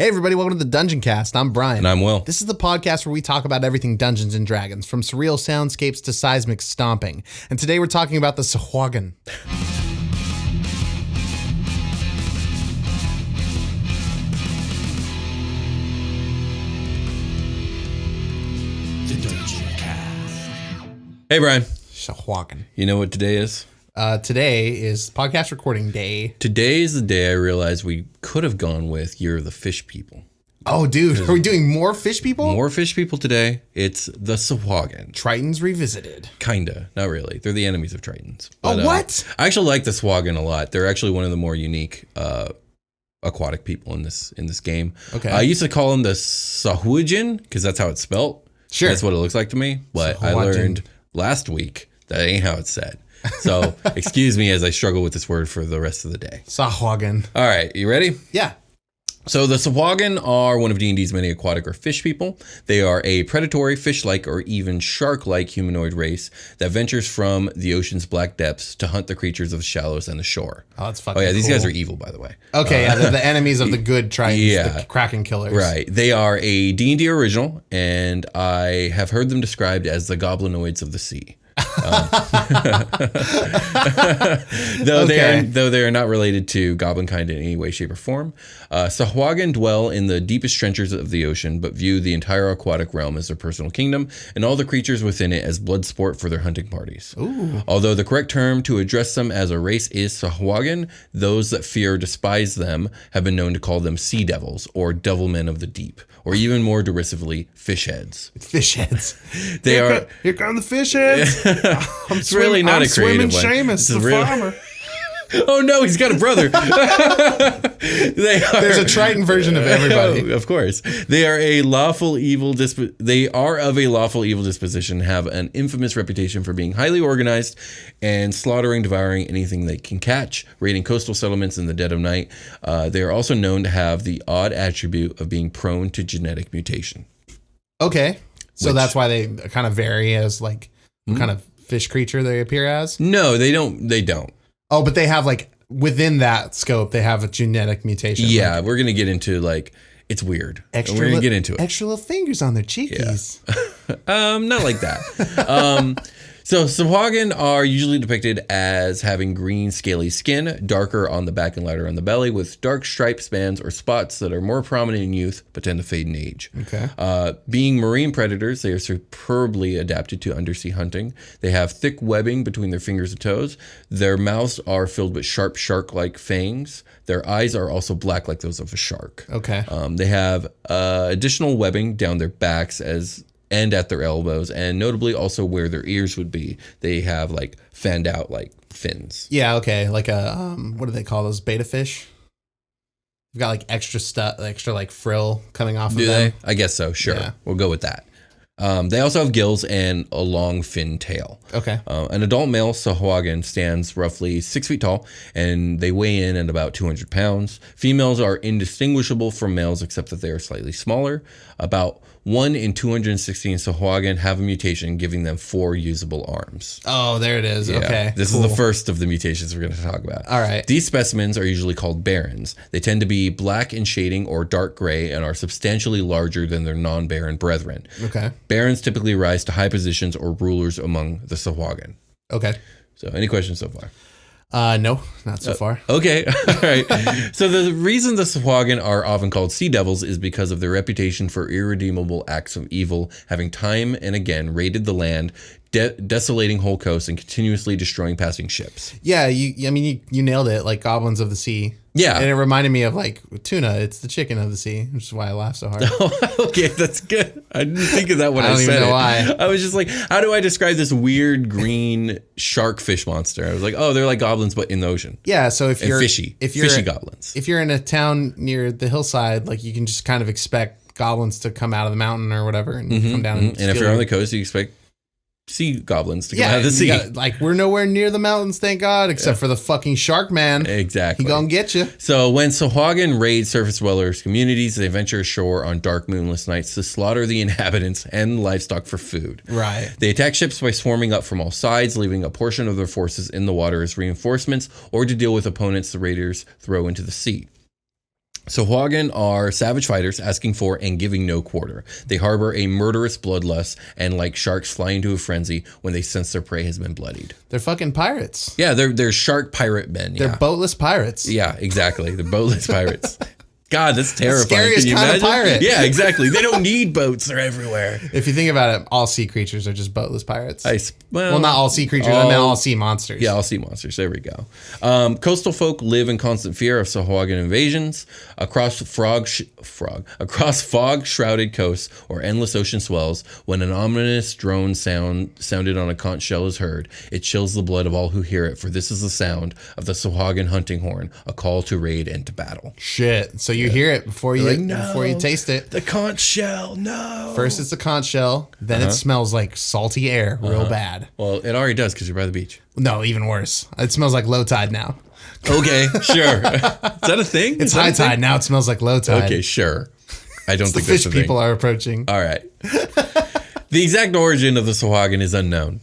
Hey everybody, welcome to the Dungeoncast. I'm Brian. And I'm Will. This is the podcast where we talk about everything Dungeons and Dragons, from surreal soundscapes to seismic stomping. And today we're talking about the Sahuagin. The Dungeoncast. Hey Brian. Sahuagin. You know what today is? Today is podcast recording day. Today is the day I realized we could have gone with Year of the Fish People. Oh, dude. Are we doing more fish people? More fish people today. It's the Sahuagin. Tritons Revisited. Kinda. Not really. They're the enemies of Tritons. But, what? I actually like the Sahuagin a lot. They're actually one of the more unique aquatic people in this game. Okay. I used to call them the Sahuagin because that's how it's spelt. Sure. That's what it looks like to me. But Sahuagin. I learned last week that ain't how it's said. So excuse me as I struggle with this word for the rest of the day. Sahuagin. All right, you ready? Yeah. So the Sahuagin are one of D&D's many aquatic or fish people. They are a predatory, fish-like, or even shark-like humanoid race that ventures from the ocean's black depths to hunt the creatures of the shallows and the shore. Oh, that's fucking Oh yeah, these cool. guys are evil, by the way. Okay, yeah, they're the enemies of the good Tritons, the Kraken killers. Right. They are a D&D original, and I have heard them described as the goblinoids of the sea. Though they are not related to goblin kind in any way, shape, or form. Sahuagin dwell in the deepest trenches of the ocean, but view the entire aquatic realm as their personal kingdom, and all the creatures within it as blood sport for their hunting parties. Ooh. Although the correct term to address them as a race is Sahuagin, those that fear or despise them have been known to call them sea devils or devilmen of the deep, or even more derisively, fish heads. Fish heads. Here come the fish heads. It's really not a creative one. Seamus, the farmer. Oh no, he's got a brother. There's a Triton version of everybody. Of course, they are a lawful evil. They are of a lawful evil disposition. Have an infamous reputation for being highly organized and slaughtering, devouring anything they can catch, raiding coastal settlements in the dead of night. They are also known to have the odd attribute of being prone to genetic mutation. Okay, so that's why they kind of vary as like what kind of fish creature they appear as. No, they don't. They don't. Oh, but they have like within that scope, they have a genetic mutation. Yeah, like, we're gonna get into like it's weird. Extra we're gonna get into it. Extra little fingers on their cheekies. Yeah. Not like that. So Sahuagin are usually depicted as having green, scaly skin, darker on the back and lighter on the belly, with dark stripes, bands, or spots that are more prominent in youth but tend to fade in age. Okay. Being marine predators, they are superbly adapted to undersea hunting. They have thick webbing between their fingers and toes. Their mouths are filled with sharp shark-like fangs. Their eyes are also black like those of a shark. Okay. They have additional webbing down their backs and at their elbows, and notably also where their ears would be. They have like fanned out like fins. Yeah, okay. Like a what do they call those, beta fish? You've got like extra stuff, extra like frill coming off of them. Do they? I guess so, sure. Yeah. We'll go with that. They also have gills and a long fin tail. Okay. An adult male Sahuagin stands roughly 6 feet tall, and they weigh in at about 200 pounds. Females are indistinguishable from males except that they are slightly smaller. About 1 in 216 Sahuagin have a mutation, giving them 4 usable arms. Oh, there it is. Yeah. Okay. This cool. is the first of the mutations we're going to talk about. All right. These specimens are usually called barons. They tend to be black in shading or dark gray and are substantially larger than their non-baron brethren. Okay. Barons typically rise to high positions or rulers among the Sahuagin. Okay. So any questions so far? No, not so far. Okay. All right. So the reason the Sahuagin are often called sea devils is because of their reputation for irredeemable acts of evil, having time and again raided the land, desolating whole coasts and continuously destroying passing ships. Yeah, you nailed it. Like goblins of the sea. Yeah. And it reminded me of like tuna. It's the chicken of the sea, which is why I laugh so hard. Okay, that's good. I didn't think of that when I said it. I don't even know why. I was just like, how do I describe this weird green shark fish monster? I was like, oh, they're like goblins, but in the ocean. Yeah, so if you're fishy goblins. If you're in a town near the hillside, like you can just kind of expect goblins to come out of the mountain or whatever and come down. And if you're on the coast, you expect sea goblins to come out of the sea. Like we're nowhere near the mountains, thank God, except for the fucking shark man. Exactly. He gonna get you. So when Sahuagin raid surface dwellers' communities, they venture ashore on dark moonless nights to slaughter the inhabitants and livestock for food. Right. They attack ships by swarming up from all sides, leaving a portion of their forces in the water as reinforcements or to deal with opponents the raiders throw into the sea. Sahuagin are savage fighters asking for and giving no quarter. They harbor a murderous bloodlust and, like sharks, fly into a frenzy when they sense their prey has been bloodied. They're fucking pirates. Yeah, they're shark pirate men. They're boatless pirates. Yeah, exactly. They're boatless pirates. God, that's terrifying. Scariest Can you kind imagine? of pirate. Yeah, exactly. They don't need boats. They're everywhere. If you think about it, all sea creatures are just boatless pirates. Well, not all sea creatures. I meant all sea monsters. Yeah, all sea monsters. There we go. Coastal folk live in constant fear of Sahuagin invasions. Across fog-shrouded coasts or endless ocean swells, when an ominous drone sounded on a conch shell is heard, it chills the blood of all who hear it, for this is the sound of the Sahuagin hunting horn, a call to raid and to battle. Shit. So you hear it before you taste it. The conch shell, no. First it's the conch shell, then it smells like salty air real bad. Well, it already does because you're by the beach. No, even worse. It smells like low tide now. Okay, sure. Is that a thing? It's high tide. Now it smells like low tide. Okay, sure. I don't think the that's fish a thing. people are approaching. All right. The exact origin of the Sahuagin is unknown.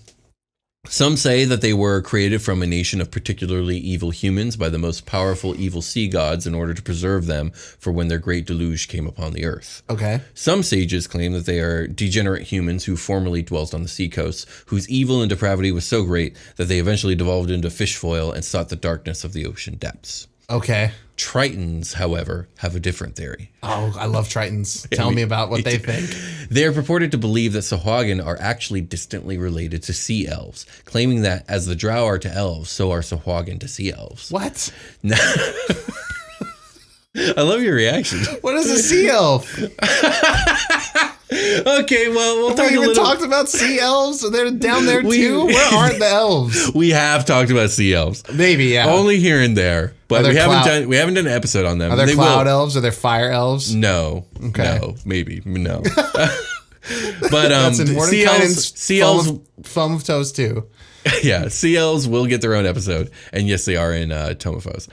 Some say that they were created from a nation of particularly evil humans by the most powerful evil sea gods in order to preserve them for when their great deluge came upon the earth. Okay. Some sages claim that they are degenerate humans who formerly dwelt on the seacoasts, whose evil and depravity was so great that they eventually devolved into fish foil and sought the darkness of the ocean depths. Okay. Tritons, however, have a different theory. Oh, I love Tritons. Tell me about what they think. They are purported to believe that Sahuagin are actually distantly related to sea elves, claiming that as the drow are to elves, so are Sahuagin to sea elves. What? I love your reaction. What is a sea elf? Okay, well, we'll talk a little. We even talked about sea elves. They're down there too. Where aren't the elves? We have talked about sea elves. Maybe, yeah. Only here and there, but we haven't done an episode on them. Are there cloud elves? Are there fire elves? No. Okay. No. Maybe. No. But that's in sea elves, foam of toes too. Yeah, sea elves will get their own episode, and yes, they are in Tomophos.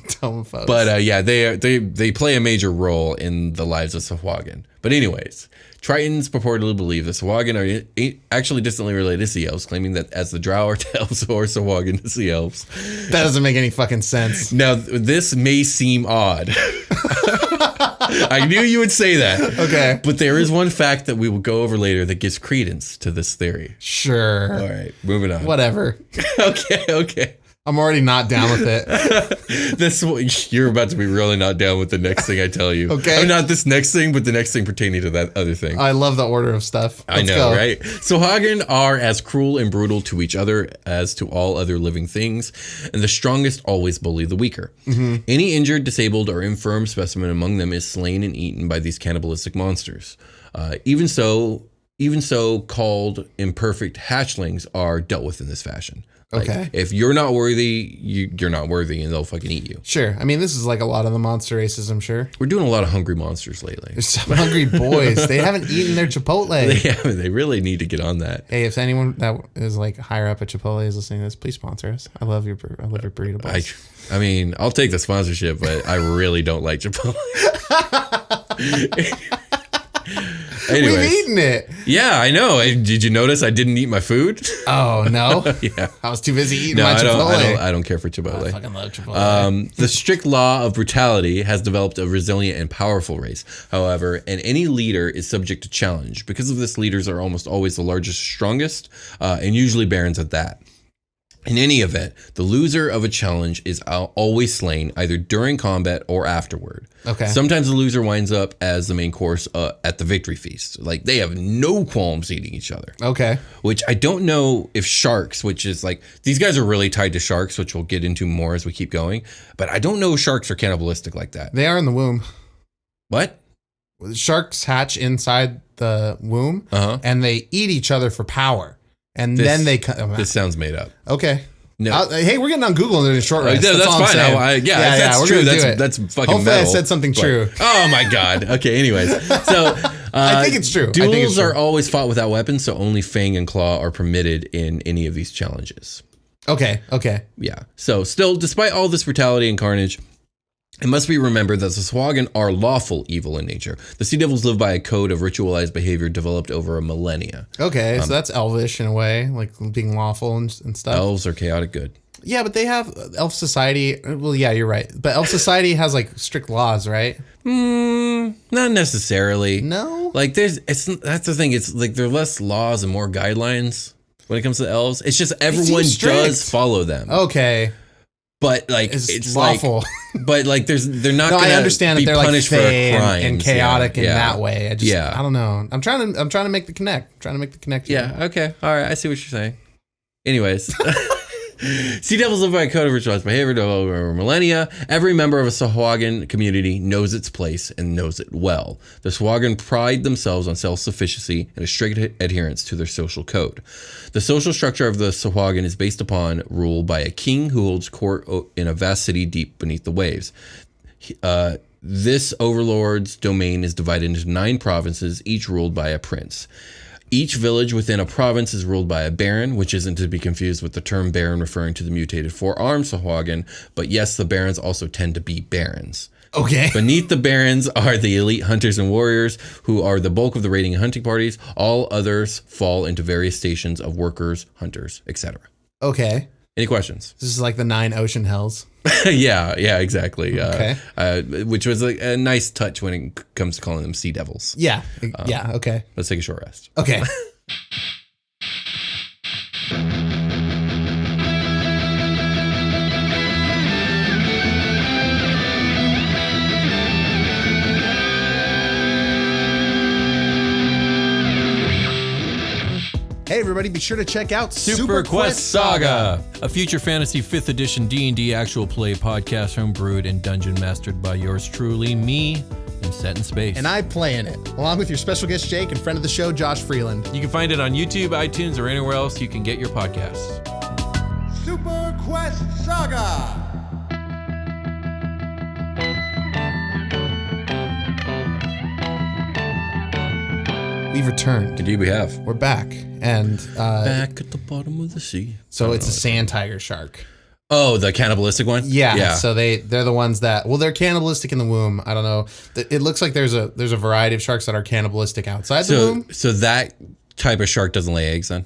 Tomophos. But yeah, they play a major role in the lives of Sahuagin. But anyways, Tritons purportedly believe the Sahuagin are actually distantly related to sea elves, claiming that as the drow are to elves, so are Sahuagin to sea elves. That doesn't make any fucking sense. Now, this may seem odd. I knew you would say that. Okay. But there is one fact that we will go over later that gives credence to this theory. Sure. All right, moving on. Whatever. Okay. I'm already not down with it. You're about to be really not down with the next thing I tell you. Okay. I'm not this next thing, but the next thing pertaining to that other thing. I love the order of stuff. I know, right? Sahuagin are as cruel and brutal to each other as to all other living things, and the strongest always bully the weaker. Mm-hmm. Any injured, disabled, or infirm specimen among them is slain and eaten by these cannibalistic monsters. Even so called imperfect hatchlings are dealt with in this fashion. Like, okay. If you're not worthy, you're not worthy, and they'll fucking eat you. Sure. I mean, this is like a lot of the monster races, I'm sure. We're doing a lot of hungry monsters lately. There's some hungry boys. They haven't eaten their Chipotle. They really need to get on that. Hey, if anyone that is like higher up at Chipotle is listening to this, please sponsor us. I love your burrito balls. I mean, I'll take the sponsorship, but I really don't like Chipotle. Anyways. We've eaten it. Yeah, I know. Did you notice I didn't eat my food? Oh, no? Yeah. I was too busy eating my Chipotle. I don't care for Chipotle. I fucking love Chipotle. The strict law of brutality has developed a resilient and powerful race, however, and any leader is subject to challenge. Because of this, leaders are almost always the largest, strongest, and usually barons at that. In any event, the loser of a challenge is always slain, either during combat or afterward. Okay. Sometimes the loser winds up as the main course at the victory feast. Like, they have no qualms eating each other. Okay. Which I don't know if sharks, which is like, these guys are really tied to sharks, which we'll get into more as we keep going. But I don't know if sharks are cannibalistic like that. They are in the womb. What? Sharks hatch inside the womb, and they eat each other for power. And then they come. This sounds made up. Okay. No. Hey, we're getting on Google in a short rest. That's fine. That's true. That's fucking Hopefully metal. I said something true. Oh my God. Okay. Anyways, so I think it's true. Duels are always fought without weapons, so only fang and claw are permitted in any of these challenges. Okay. Yeah. So still, despite all this brutality and carnage, it must be remembered that the Sahuagin are lawful evil in nature. The Sea Devils live by a code of ritualized behavior developed over a millennia. Okay, so that's elvish in a way, like being lawful and stuff. Elves are chaotic good. Yeah, but they have Elf Society. Well, yeah, you're right. But Elf Society has like strict laws, right? Not necessarily. No? Like that's the thing. It's like there are less laws and more guidelines when it comes to elves. It's just everyone does follow them. Okay. But like it's lawful. Like, but like they're not going to I understand be that they're punished like for a crime and chaotic in that way. I don't know. I'm trying to make the connect. Yeah. Okay. All right. I see what you're saying. Anyways. Sea devils live by a code of ritualized behavior over millennia. Every member of a Sahuagin community knows its place and knows it well. The Sahuagin pride themselves on self-sufficiency and a strict adherence to their social code. The social structure of the Sahuagin is based upon rule by a king who holds court in a vast city deep beneath the waves. This overlord's domain is divided into 9 provinces, each ruled by a prince. Each village within a province is ruled by a baron, which isn't to be confused with the term baron referring to the mutated 4-armed Sahuagin, but yes, the barons also tend to be barons. Okay. Beneath the barons are the elite hunters and warriors, who are the bulk of the raiding and hunting parties. All others fall into various stations of workers, hunters, etc. Okay. Any questions? This is like the 9 ocean hells. Yeah, exactly. Okay. Which was a nice touch when it comes to calling them sea devils. Yeah. Okay. Let's take a short rest. Okay. Hey everybody, be sure to check out Super Quest Saga, a future fantasy 5th edition D&D actual play podcast homebrewed and dungeon mastered by yours truly, me, and set in space. And I play in it, along with your special guest Jake and friend of the show, Josh Freeland. You can find it on YouTube, iTunes, or anywhere else you can get your podcasts. Super Quest Saga! We've returned. Indeed we have. We're back. And back at the bottom of the sea. So it's a sand tiger shark. Oh, the cannibalistic one? Yeah. So they're the ones that, well, they're cannibalistic in the womb. I don't know. It looks like there's a variety of sharks that are cannibalistic outside the womb. So that type of shark doesn't lay eggs then?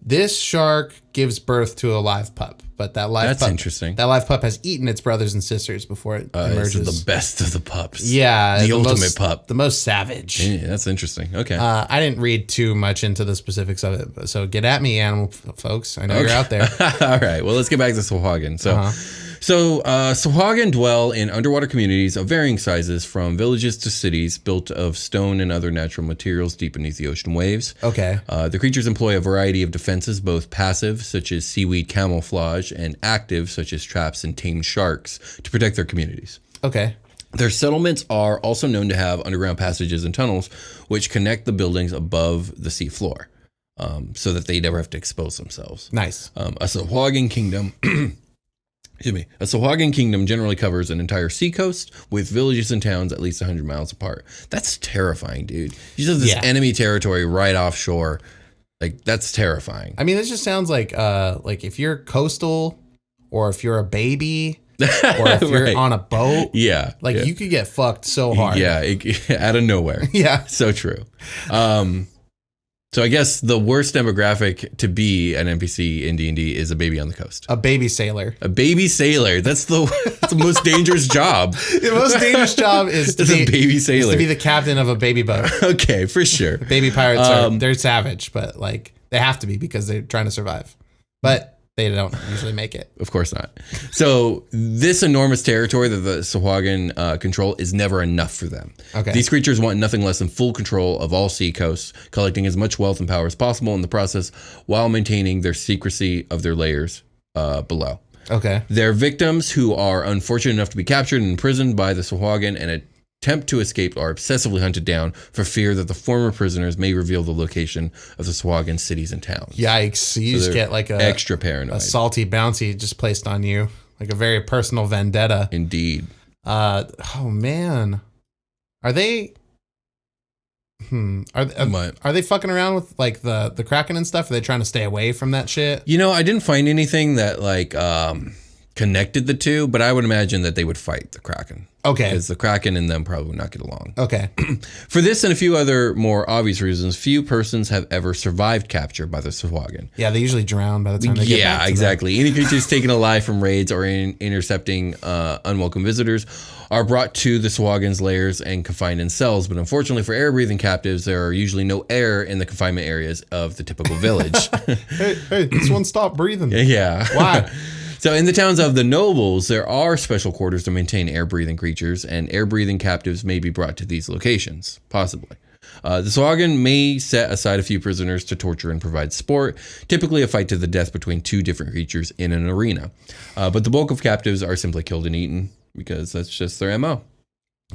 This shark gives birth to a live pup, but that's interesting. That live pup has eaten its brothers and sisters before it emerges. It's the best of the pups. Yeah, the ultimate pup, the most savage. Yeah, that's interesting. Okay, I didn't read too much into the specifics of it, so get at me, animal folks. I know you're out there. All right, well, let's get back to Sahuagin. So Sahuagin dwell in underwater communities of varying sizes, from villages to cities, built of stone and other natural materials deep beneath the ocean waves. Okay. The creatures employ a variety of defenses, both passive, such as seaweed camouflage, and active, such as traps and tamed sharks, to protect their communities. Okay. Their settlements are also known to have underground passages and tunnels, which connect the buildings above the sea floor, so that they never have to expose themselves. Nice. A Sahuagin kingdom... Excuse me. A Sahuagin kingdom generally covers an entire seacoast with villages and towns at least 100 miles apart. That's terrifying, dude. You just have this enemy territory right offshore. Like, that's terrifying. I mean, this just sounds like if you're coastal, or if you're a baby, or if you're on a boat. Yeah. You could get fucked so hard. Yeah, out of nowhere. Yeah. So true. So I guess the worst demographic to be an NPC in D&D is a baby on the coast. A baby sailor. A baby sailor. That's the most dangerous job. The most dangerous job is to be a baby sailor. Is to be the captain of a baby boat. Okay, for sure. Baby pirates they're savage, but they have to be because they're trying to survive. But they don't usually make it. Of course not. So this enormous territory that the Sahuagin control is never enough for them. Okay. These creatures want nothing less than full control of all sea coasts, collecting as much wealth and power as possible in the process, while maintaining their secrecy of their layers below. Okay. Their victims, who are unfortunate enough to be captured and imprisoned by the Sahuagin and attempt to escape, are obsessively hunted down for fear that the former prisoners may reveal the location of the Sahuagin cities and towns. Yikes. You just get like extra paranoid. A salty bounty just placed on you. Like a very personal vendetta. Indeed. Oh man. Are they Are they fucking around with like the Kraken and stuff? Are they trying to stay away from that shit? You know, I didn't find anything that connected the two, but I would imagine that they would fight the Kraken. Okay. Because the Kraken and them probably would not get along. Okay. For this and a few other more obvious reasons, few persons have ever survived capture by the Sahuagin. Yeah, they usually drown by the time they get back to exactly. Any creatures taken alive from raids or intercepting unwelcome visitors are brought to the Sahuagin's lairs and confined in cells. But unfortunately for air-breathing captives, there are usually no air in the confinement areas of the typical village. Hey, this one stopped breathing. Yeah. Why? So in the towns of the nobles, there are special quarters to maintain air-breathing creatures, and air-breathing captives may be brought to these locations, possibly. The Sahuagin may set aside a few prisoners to torture and provide sport, typically a fight to the death between two different creatures in an arena. But the bulk of captives are simply killed and eaten, because that's just their MO.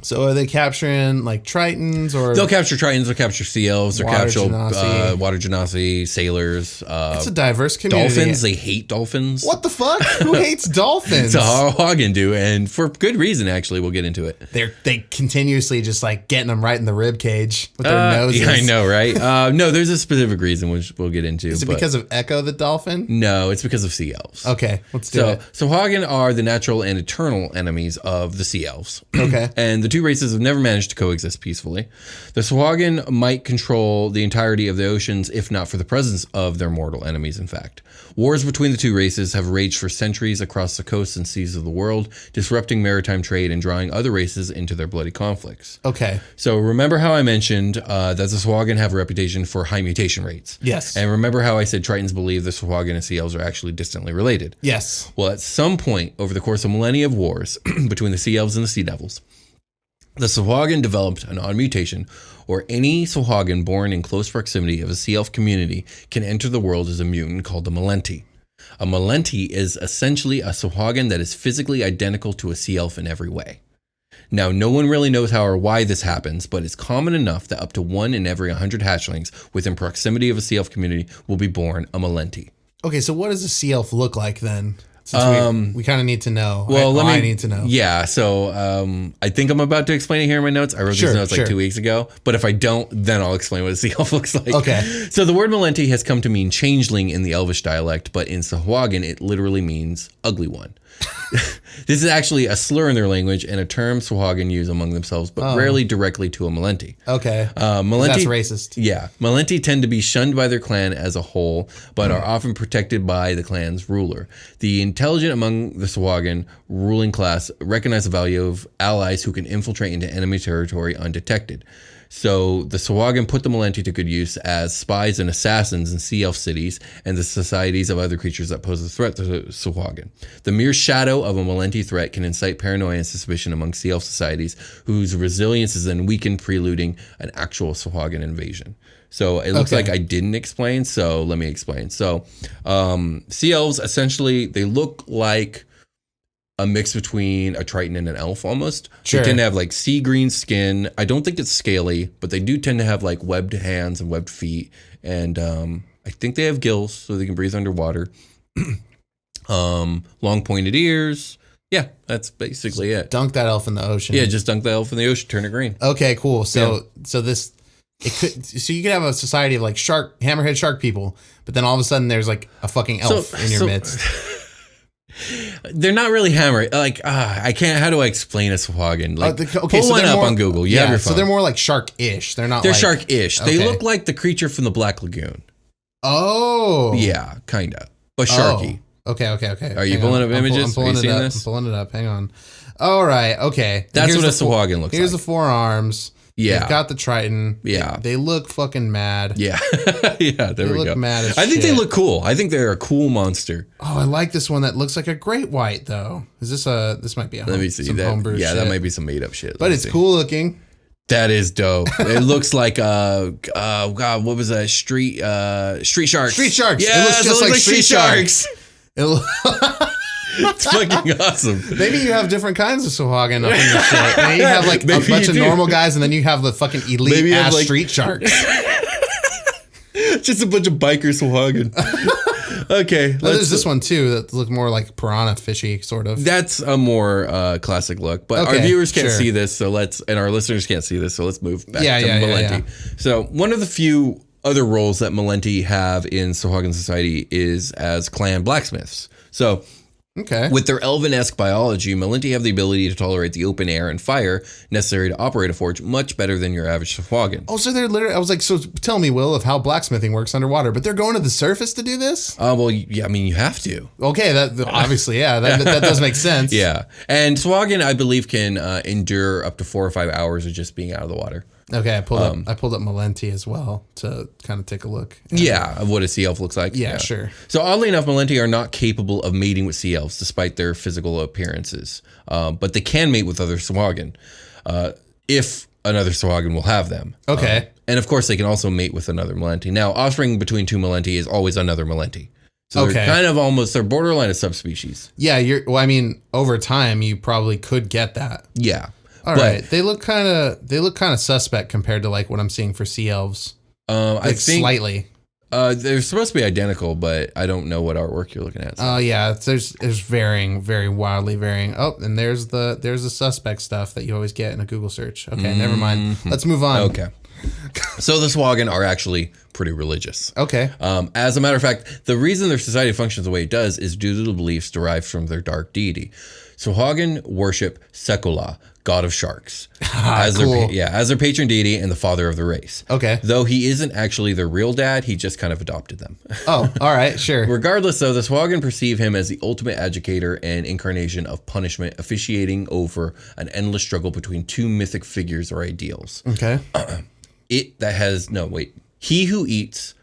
So are they capturing like Tritons or? They'll capture Tritons, they'll capture Sea Elves, they'll capture Genasi. Water Genasi, sailors. It's a diverse community. Dolphins, they hate dolphins. What the fuck? Who hates dolphins? The Sahuagin do, and for good reason, actually. We'll get into it. They continuously just like getting them right in the rib cage with their noses. Yeah, I know, right? No, there's a specific reason which we'll get into. Is it because of Echo the dolphin? No, it's because of Sea Elves. Okay, let's do it. Sahuagin are the natural and eternal enemies of the Sea Elves. Okay. And the two races have never managed to coexist peacefully. The Sahuagin might control the entirety of the oceans if not for the presence of their mortal enemies, in fact. Wars between the two races have raged for centuries across the coasts and seas of the world, disrupting maritime trade and drawing other races into their bloody conflicts. Okay. So remember how I mentioned that the Sahuagin have a reputation for high mutation rates? Yes. And remember how I said Tritons believe the Sahuagin and Sea Elves are actually distantly related? Yes. Well, at some point over the course of millennia of wars between the Sea Elves and the Sea Devils, the Sahuagin developed an odd mutation, or any Sahuagin born in close proximity of a Sea Elf community can enter the world as a mutant called a Malenti. A Malenti is essentially a Sahuagin that is physically identical to a Sea Elf in every way. Now, no one really knows how or why this happens, but it's common enough that up to 1 in every 100 hatchlings within proximity of a Sea Elf community will be born a Malenti. Okay, so what does a Sea Elf look like then? Since we kind of need to know. Well, I need to know. Yeah, so I think I'm about to explain it here in my notes. I wrote these notes like 2 weeks ago, but if I don't, then I'll explain what a Sea Elf looks like. Okay. So the word Malenti has come to mean changeling in the Elvish dialect, but in Sahuagin, it literally means ugly one. This is actually a slur in their language and a term Sahuagin use among themselves, but rarely directly to a Malenti. Okay. Malenti, that's racist. Yeah. Malenti tend to be shunned by their clan as a whole, but are often protected by the clan's ruler. The intelligent among the Sahuagin ruling class recognize the value of allies who can infiltrate into enemy territory undetected. So the Sahuagin put the Malenti to good use as spies and assassins in Sea Elf cities and the societies of other creatures that pose a threat to the Sahuagin. The mere shadow of a Malenti threat can incite paranoia and suspicion among Sea Elf societies, whose resilience is then weakened, preluding an actual Sahuagin invasion. So it looks like I didn't explain, so let me explain. So Sea Elves, essentially, they look like a mix between a Triton and an elf almost. Sure. They tend to have like sea green skin. I don't think it's scaly, but they do tend to have like webbed hands and webbed feet. And I think they have gills so they can breathe underwater. Long pointed ears. Yeah, that's basically it. Dunk that elf in the ocean. Yeah, just dunk the elf in the ocean, turn it green. Okay, cool. So so you could have a society of like hammerhead shark people, but then all of a sudden there's like a fucking elf in your midst. They're not really hammer. Like, I can't. How do I explain a Sahuagin? Like, okay, pull one up on Google. You have your phone. So they're more like shark-ish. They're not. They're like, shark-ish. Okay. They look like the creature from the Black Lagoon. Oh. Yeah, kinda, but sharky. Oh. Okay. Are you pulling up images? I'm Are you seeing up. this? I'm pulling it up. Hang on. All right. Okay. That's what a Sahuagin looks like. Here's the forearms. Yeah. They've got the Triton. Yeah. They look fucking mad. Yeah. Yeah, there we go. Mad as I think they shit. look cool. I think they're a cool monster. Oh, I like this one that looks like a great white though. Is this this might be a Let me see some that. homebrew Yeah, shit. that might be some made up shit. But it's cool looking. That is dope. It looks like God, what was that? Street sharks. Street sharks. Yeah, It looks just like street sharks. It's fucking awesome. Maybe you have different kinds of Sahuagin up in your shit. Maybe you have like a Maybe bunch you of do. normal guys, and then you have the fucking elite Maybe you have, ass like- street sharks. Just a bunch of biker Sahuagin. Okay, There's this one too that look more like piranha fishy, sort of. That's a more classic look, but our Okay, viewers can't sure. see this, and our listeners can't see this, so let's move back Yeah, to yeah, Malenti. yeah. So one of the few other roles that Malenti have in Sahuagin society is as clan blacksmiths. So Okay. With their elven-esque biology, Malenti have the ability to tolerate the open air and fire necessary to operate a forge much better than your average Sahuagin. Oh, so they're literally, I was like, so tell me, Will, of how blacksmithing works underwater, but they're going to the surface to do this? Well, yeah, I mean, you have to. Okay, that obviously, yeah, that does make sense. Yeah. And Sahuagin, I believe, can endure up to 4 or 5 hours of just being out of the water. Okay, I pulled up Malenti as well to kind of take a look. Yeah, of what a sea elf looks like. Yeah, sure. So oddly enough, Malenti are not capable of mating with sea elves despite their physical appearances. But they can mate with other Sahuagin if another Sahuagin will have them. Okay. And of course, they can also mate with another Malenti. Now, offspring between two Malenti is always another Malenti. So they're kind of almost, they're borderline a subspecies. Yeah, I mean, over time, you probably could get that. Yeah. All right, they look kind of suspect compared to like what I'm seeing for sea elves. I think slightly. They're supposed to be identical, but I don't know what artwork you're looking at. Oh yeah, there's varying, very wildly varying. Oh, and there's the suspect stuff that you always get in a Google search. Okay, never mind. Let's move on. Okay. So the Sahuagin are actually pretty religious. Okay. As a matter of fact, the reason their society functions the way it does is due to the beliefs derived from their dark deity. Sahuagin worship Sekolah, god of sharks, as their patron deity and the father of the race. Okay. Though he isn't actually their real dad, he just kind of adopted them. Oh, all right, sure. Regardless, though, the Sahuagin perceive him as the ultimate educator and incarnation of punishment, officiating over an endless struggle between two mythic figures or ideals. Okay. He who eats,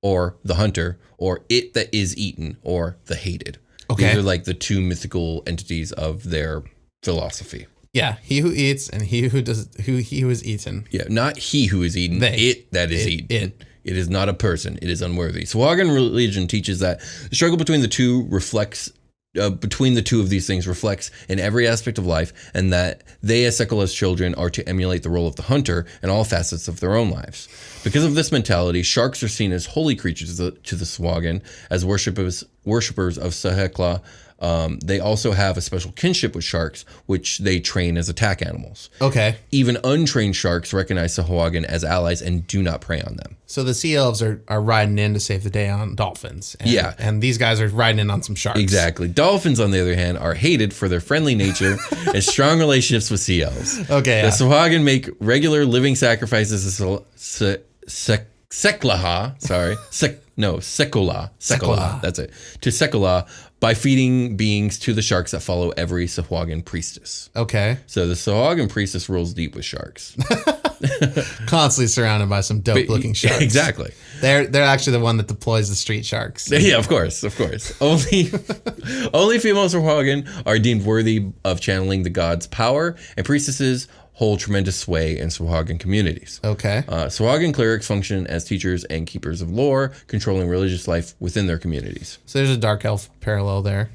or the hunter, or it that is eaten, or the hated. Okay. These are like the two mythical entities of their philosophy. Yeah, he who eats and he who is eaten. Yeah, not he who is eaten, it that is eaten. It is not a person. It is unworthy. Sahuagin religion teaches that the struggle between the two of these things reflects in every aspect of life, and that they as Sekolah's children are to emulate the role of the hunter in all facets of their own lives. Because of this mentality, sharks are seen as holy creatures to the Sahuagin, as worshippers of Sahekla. They also have a special kinship with sharks, which they train as attack animals. Okay. Even untrained sharks recognize Sahuagin as allies and do not prey on them. So the sea elves are riding in to save the day on dolphins. And these guys are riding in on some sharks. Exactly. Dolphins, on the other hand, are hated for their friendly nature and strong relationships with sea elves. Okay. The Sahuagin make regular living sacrifices to Sekolah. That's it. To Sekolah by feeding beings to the sharks that follow every Sahuagin priestess. Okay. So the Sahuagin priestess rolls deep with sharks. Constantly surrounded by some dope looking sharks. Exactly. They're actually the one that deploys the street sharks. Yeah, of course. Only female Sahuagin are deemed worthy of channeling the god's power, and priestesses hold tremendous sway in Sahuagin communities. Okay. Sahuagin clerics function as teachers and keepers of lore, controlling religious life within their communities. So there's a dark elf parallel there.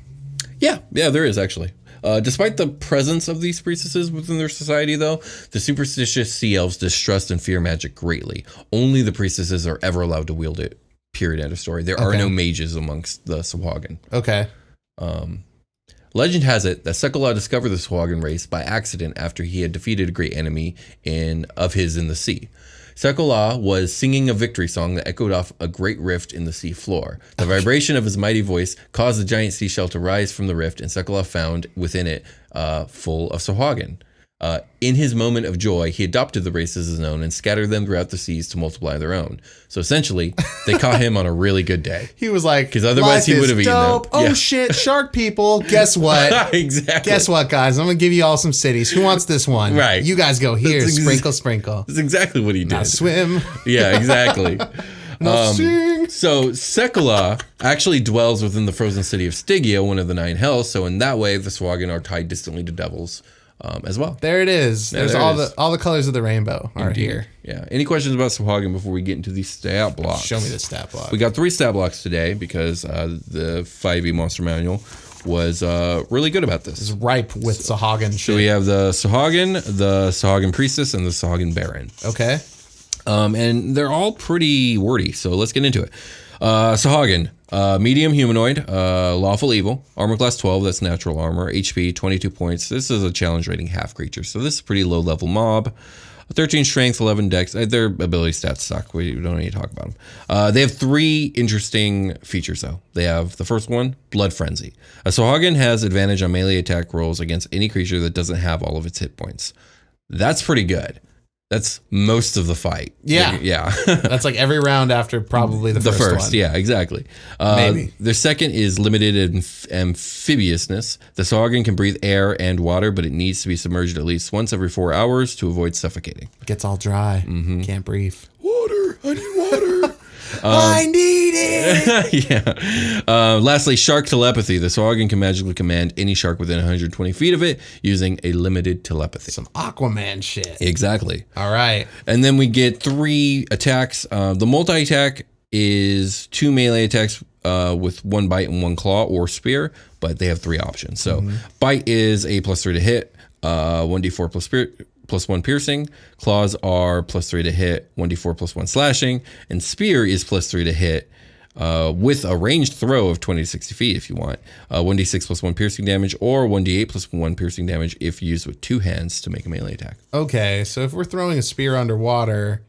Yeah, there is actually. Despite the presence of these priestesses within their society, though, the superstitious sea elves distrust and fear magic greatly. Only the priestesses are ever allowed to wield it. Period. End of story. There are no mages amongst the Sahuagin. Okay. Legend has it that Sekolah discovered the Sahuagin race by accident after he had defeated a great enemy of his in the sea. Sekolah was singing a victory song that echoed off a great rift in the sea floor. The vibration of his mighty voice caused the giant seashell to rise from the rift, and Sekolah found within it full of Sahuagin. In his moment of joy, he adopted the races as his own and scattered them throughout the seas to multiply their own. So essentially, they caught him on a really good day. He was like, because otherwise he would have eaten them. Oh shit, shark people. Guess what? Exactly. Guess what, guys? I'm going to give you all some cities. Who wants this one? Right. You guys go here. Sprinkle. That's exactly what he did. Now swim. Yeah, exactly. Sing. So Sekolah actually dwells within the frozen city of Stygia, one of the 9 hells. So in that way, the Sahuagin are tied distantly to devils. As well. There it is. Yeah, There's all the colors of the rainbow are here. Yeah. Any questions about Sahuagin before we get into these stat blocks? Show me the stat block. We got 3 stat blocks today because the 5e Monster Manual was really good about this. It's ripe with Sahuagin shit. So we have the Sahuagin Priestess, and the Sahuagin Baron. Okay. And they're all pretty wordy, so let's get into it. Sahuagin. Medium humanoid, lawful evil, armor class 12, that's natural armor, HP 22 points. This is a challenge rating half creature, so this is a pretty low level mob. 13 strength, 11 dex. Their ability stats suck. We don't need to talk about them. They have 3 interesting features, though. They have the first one, Blood Frenzy. A Sahuagin has advantage on melee attack rolls against any creature that doesn't have all of its hit points. That's pretty good. That's most of the fight. Yeah. Yeah. That's like every round after probably the first one. Yeah, exactly. Maybe. The second is limited amphibiousness. The Sahuagin can breathe air and water, but it needs to be submerged at least once every 4 hours to avoid suffocating. Gets all dry. Can't breathe. Water. I need water. I need it. Yeah. Lastly, shark telepathy. The Sahuagin can magically command any shark within 120 feet of it using a limited telepathy. Some Aquaman shit. Exactly. All right. And then we get 3 attacks. The multi-attack is 2 melee attacks with 1 bite and 1 claw or spear, but they have 3 options. So bite is a +3 to hit, 1d4 plus spirit. +1 piercing. Claws are +3 to hit, 1d4 +1 slashing, and spear is +3 to hit with a ranged throw of 20 to 60 feet if you want. 1d6 +1 piercing damage, or 1d8 +1 piercing damage if used with 2 hands to make a melee attack. Okay, so if we're throwing a spear underwater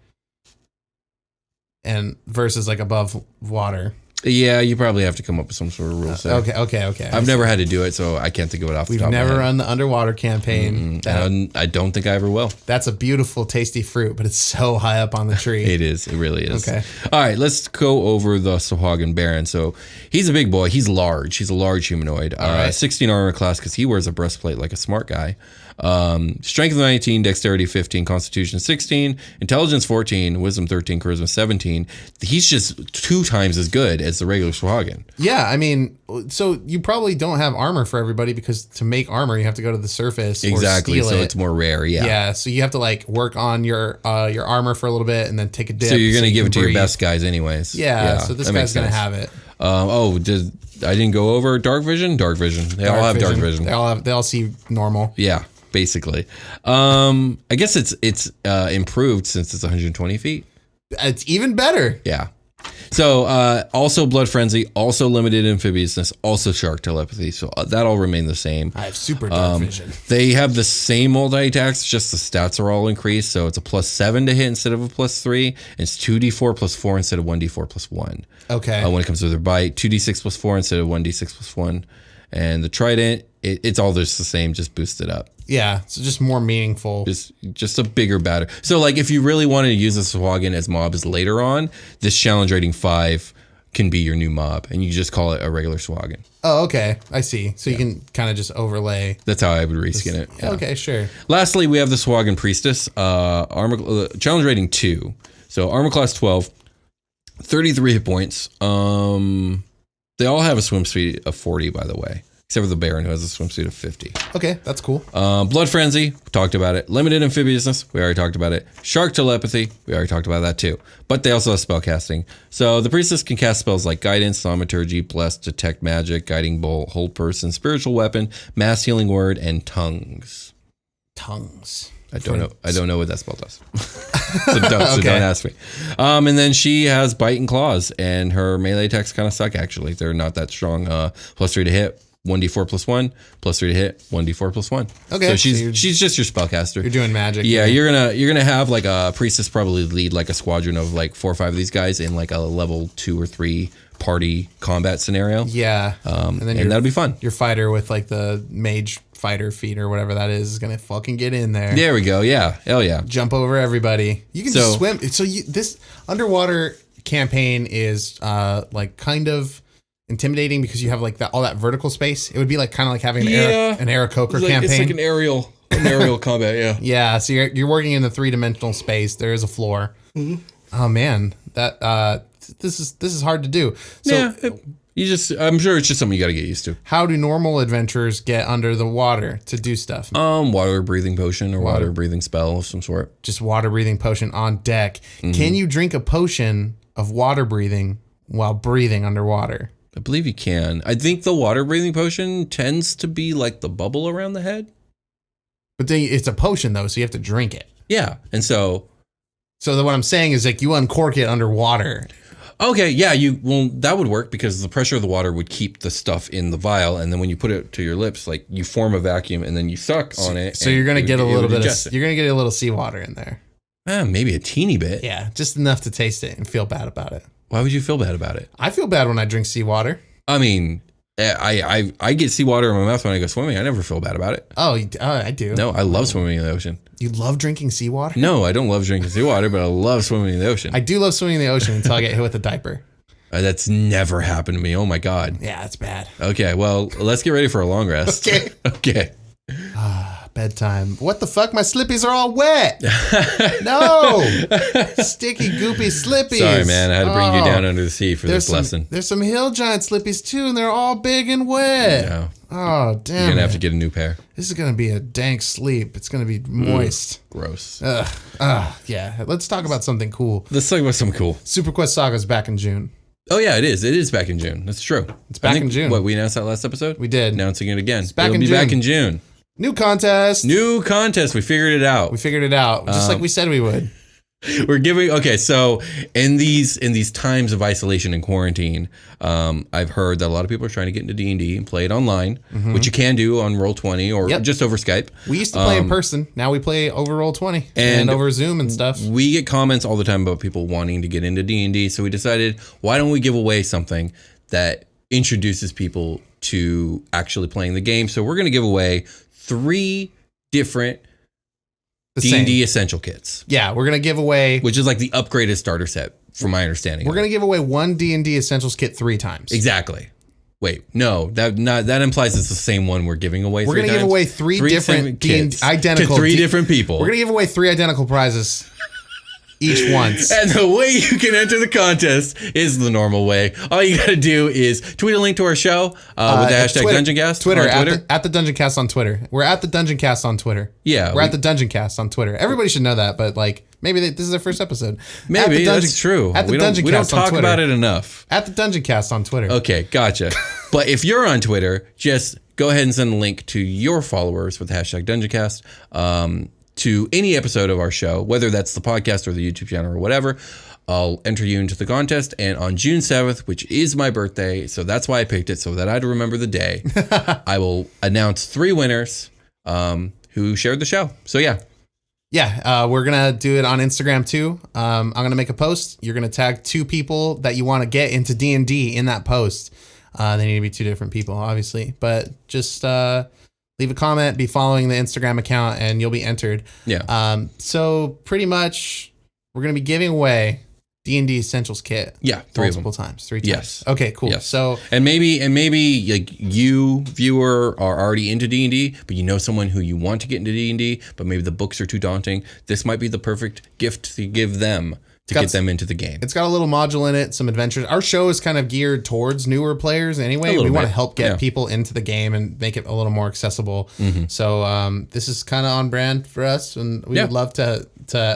and versus like above water. Yeah, you probably have to come up with some sort of rule set. Okay. I've never had to do it, so I can't think of it off the top of my head. We've never run the underwater campaign. I don't think I ever will. That's a beautiful, tasty fruit, but it's so high up on the tree. It is. It really is. Okay. All right, let's go over the Sahuagin Baron. So he's a big boy. He's large. He's a large humanoid. All right. 16 armor class because he wears a breastplate like a smart guy. Strength 19, dexterity 15, constitution 16, intelligence 14, wisdom 13, charisma 17. He's just 2 times as good as the regular Sahuagin. Yeah, I mean, so you probably don't have armor for everybody because to make armor, you have to go to the surface Exactly, or steal it. it's more rare, yeah. Yeah, so you have to like work on your armor for a little bit and then take a dip. So you're going to give it to breathe. your best guys anyways. Yeah, so this guy's going to have it. I didn't go over dark vision? Dark vision. They all have dark vision. They all see normal. Yeah. Basically, I guess it's improved since it's 120 feet. It's even better. Yeah. So also blood frenzy, also limited amphibiousness, also shark telepathy. So that all remain the same. I have super dark vision. They have the same multi attacks, just the stats are all increased. So it's a +7 to hit instead of a +3. And it's 2d4 +4 instead of 1d4 +1. Okay. When it comes to their bite, 2d6 +4 instead of 1d6 +1. And the trident, it's all just the same, just boosted up. Yeah, so just more meaningful. Just a bigger batter. So like if you really wanted to use the Sahuagin as mobs later on, this challenge rating 5 can be your new mob, and you just call it a regular Sahuagin. Oh, okay. I see. So you can kind of just overlay. That's how I would reskin it. Yeah. Okay, sure. Lastly, we have the Sahuagin Priestess. Challenge rating 2. So armor class 12, 33 hit points. They all have a swim speed of 40, by the way. Except for the Baron, who has a swim speed of 50. Okay, that's cool. Blood Frenzy, we talked about it. Limited Amphibiousness, we already talked about it. Shark Telepathy, we already talked about that too. But they also have spellcasting. So the Priestess can cast spells like Guidance, Thaumaturgy, Bless, Detect Magic, Guiding Bolt, Hold Person, Spiritual Weapon, Mass Healing Word, and Tongues. Tongues. I don't know what that spell does. so don't ask me. And then she has Bite and Claws, and her melee attacks kind of suck, actually. They're not that strong. +3 to hit. 1d4 +1, +3 to hit, 1d4 +1. Okay, so she's just your spellcaster. You're doing magic. Yeah, you're gonna have like a priestess probably lead like a squadron of like 4 or 5 of these guys in like a level 2 or 3 party combat scenario. Yeah, and that'll be fun. Your fighter with like the mage fighter feet or whatever that is gonna fucking get in there. There we go. Yeah, hell yeah. Jump over everybody. You can just swim. So this underwater campaign is like kind of intimidating because you have like all that vertical space. It would be like kind of like having an Aarakocra campaign. It's like an aerial combat. Yeah. Yeah. So you're working in the 3-dimensional space. There is a floor. Mm-hmm. Oh man, that this is hard to do. So I'm sure it's just something you got to get used to. How do normal adventurers get under the water to do stuff? Water breathing potion or water breathing spell of some sort. Just water breathing potion on deck. Mm-hmm. Can you drink a potion of water breathing while breathing underwater? I believe you can. I think the water breathing potion tends to be like the bubble around the head. But then it's a potion though, so you have to drink it. Yeah. And so what I'm saying is like you uncork it underwater. Okay, yeah, that would work because the pressure of the water would keep the stuff in the vial, and then when you put it to your lips, like you form a vacuum and then you suck on it. So you're gonna get a little bit of seawater in there. Maybe a teeny bit. Yeah, just enough to taste it and feel bad about it. Why would you feel bad about it? I feel bad when I drink seawater. I mean, I get seawater in my mouth when I go swimming. I never feel bad about it. Oh, I do. No, I love swimming in the ocean. You love drinking seawater? No, I don't love drinking seawater, but I love swimming in the ocean. I do love swimming in the ocean until I get hit with a diaper. That's never happened to me. Oh my God. Yeah, it's bad. Okay, well, let's get ready for a long rest. Okay. Bedtime. What the fuck? My slippies are all wet. No. Sticky, goopy slippies. Sorry, man. I had to bring you down under the sea for this lesson. There's some Hill Giant slippies too, and they're all big and wet. No. Oh, damn. You're going to have to get a new pair. This is going to be a dank sleep. It's going to be moist. Gross. Yeah. Let's talk about something cool. Let's talk about something cool. Super Quest Saga's back in June. Oh, yeah, it is. It is back in June. That's true. It's back in June. What, we announced that last episode? We did. Announcing it again. It's back It'll in be June. back in June. New contest. New contest. We figured it out. Just like we said we would. We're giving so in these times of isolation and quarantine, I've heard that a lot of people are trying to get into D&D and play it online, which you can do on Roll20 or just over Skype. We used to play in person. Now we play over Roll20 and over Zoom and stuff. We get comments all the time about people wanting to get into D&D, so we decided, why don't we give away something that introduces people to actually playing the game? So we're going to give away 3 different D&D essential kits. Yeah, we're going to give away... Which is like the upgraded starter set, from my understanding. We're going to give away 1 D&D essentials kit 3 times. Exactly. Wait, no, that implies it's the same one we're giving away. We're going to give away 3 different kits identical... to 3 different people. We're going to give away 3 identical prizes each once. And the way you can enter the contest is the normal way. All you got to do is tweet a link to our show with the hashtag Dungeoncast. Twitter. At the Dungeoncast on Twitter. We're at the Dungeoncast on Twitter. Yeah. We're at the Dungeoncast on Twitter. Everybody should know that, but like maybe this is their first episode. Maybe that's true. At the we don't talk about it enough. At the Dungeoncast on Twitter. Okay, gotcha. But if you're on Twitter, just go ahead and send a link to your followers with the hashtag Dungeoncast. To any episode of our show, whether that's the podcast or the YouTube channel or whatever, I'll enter you into the contest. And on June 7th, which is my birthday, so that's why I picked it, so that I'd remember the day, I will announce 3 winners who shared the show. So yeah. Yeah, we're going to do it on Instagram too. I'm going to make a post. You're going to tag 2 people that you want to get into D&D in that post. They need to be 2 different people, obviously. But just... leave a comment, be following the Instagram account, and you'll be entered. Yeah. So pretty much, we're going to be giving away D&D Essentials kit. Yeah, 3 multiple times, 3 times. Yes. Okay, cool. Yes. So and maybe like you, viewer, are already into D&D, but you know someone who you want to get into D&D, but maybe the books are too daunting. This might be the perfect gift to give them to get them into the game. It's got a little module in it, some adventures. Our show is kind of geared towards newer players anyway. We want to help get people into the game and make it a little more accessible. Mm-hmm. So this is kind of on brand for us, and we would love to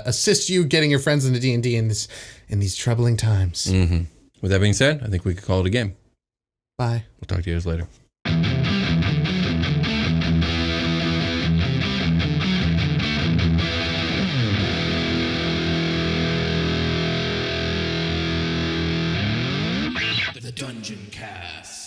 assist you getting your friends into D&D in these troubling times. Mm-hmm. With that being said, I think we could call it a game. Bye. We'll talk to you guys later. The Dungeoncast.